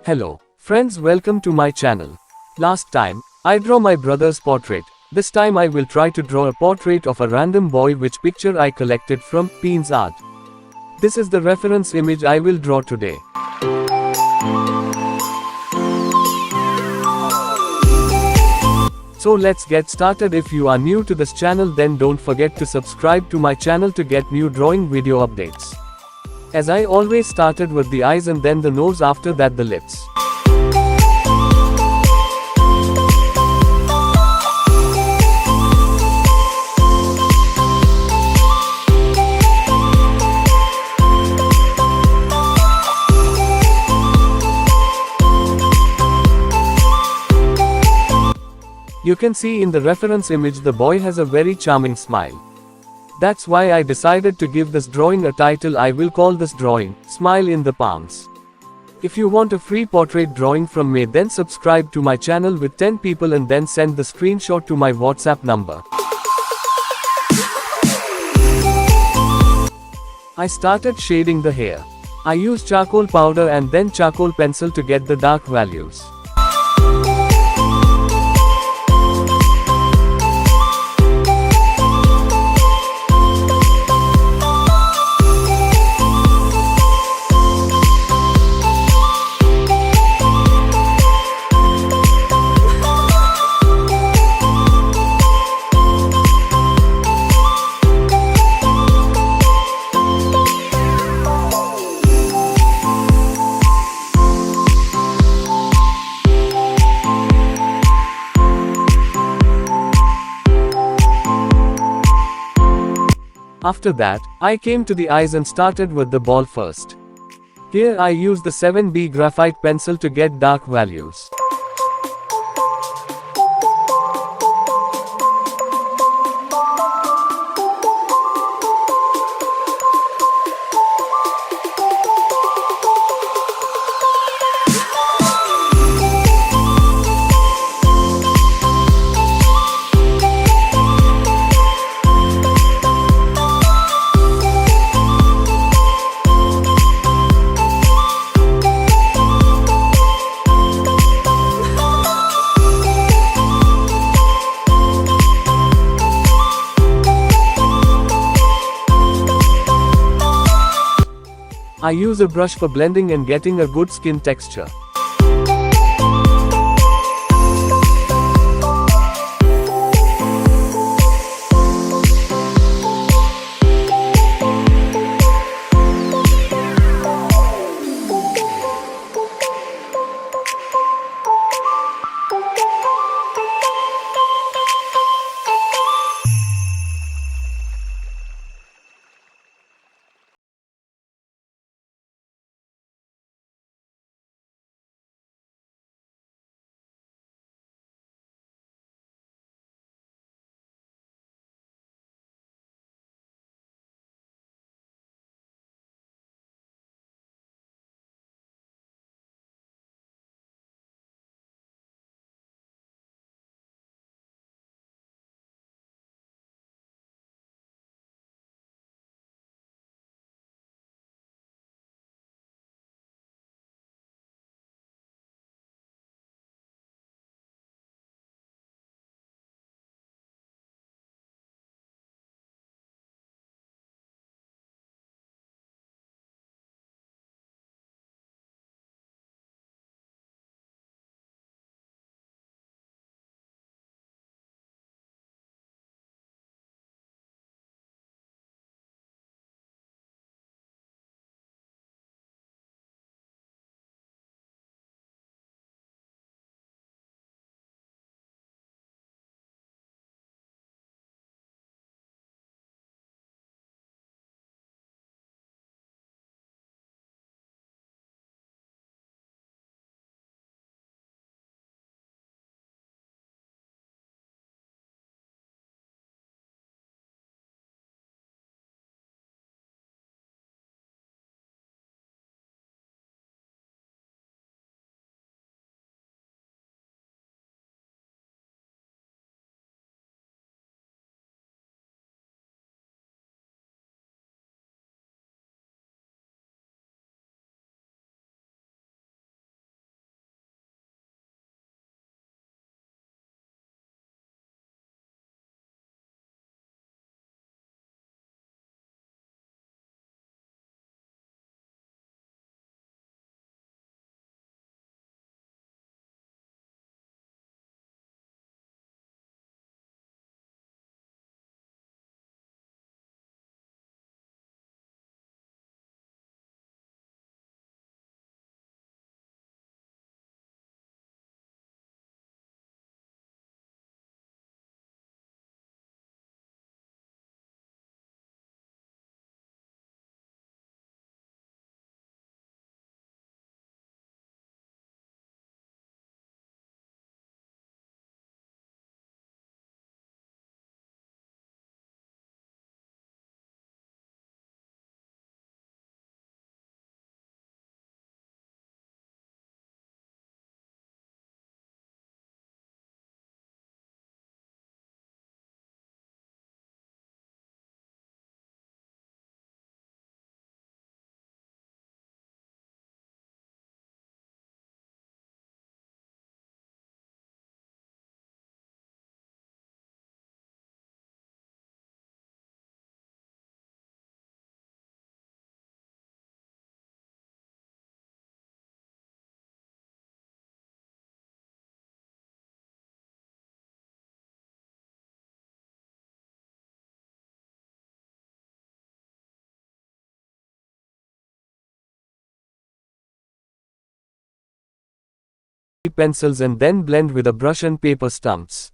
Hello, friends, welcome to my channel. Last time, I draw my brother's portrait. This time I will try to draw a portrait of a random boy which picture I collected from Peen's art. This is the reference image I will draw today. So let's get started. If you are new to this channel, then don't forget to subscribe to my channel to get new drawing video updates. As I always started with the eyes and then the nose, after that the lips. You can see in the reference image the boy has a very charming smile. That's why I decided to give this drawing a title. I will call this drawing, Smile in the Palms. If you want a free portrait drawing from me, then subscribe to my channel with 10 people and then send the screenshot to my WhatsApp number. I started shading the hair. I used charcoal powder and then charcoal pencil to get the dark values. After that, I came to the eyes and started with the ball first. Here I used the 7B graphite pencil to get dark values. I use a brush for blending and getting a good skin texture. pencils and then blend with a brush and paper stumps.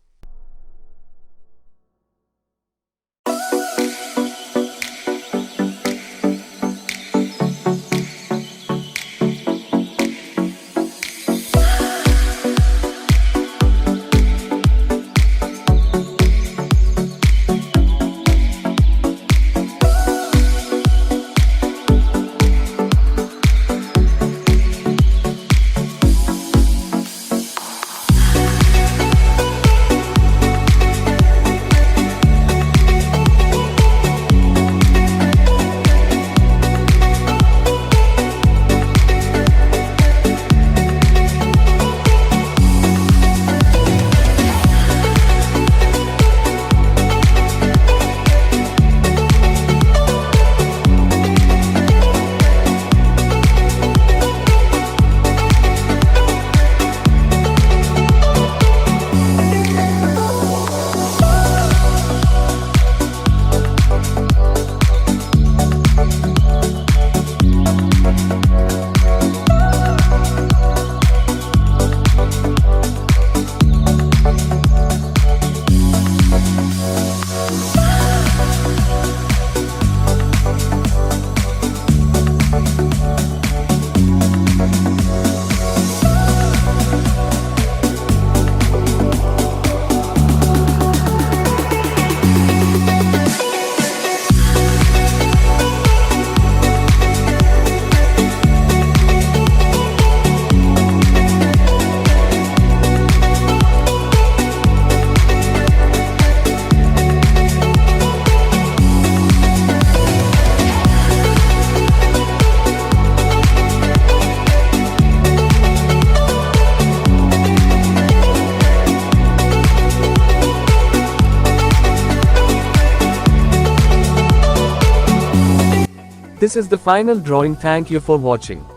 This is the final drawing. Thank you for watching.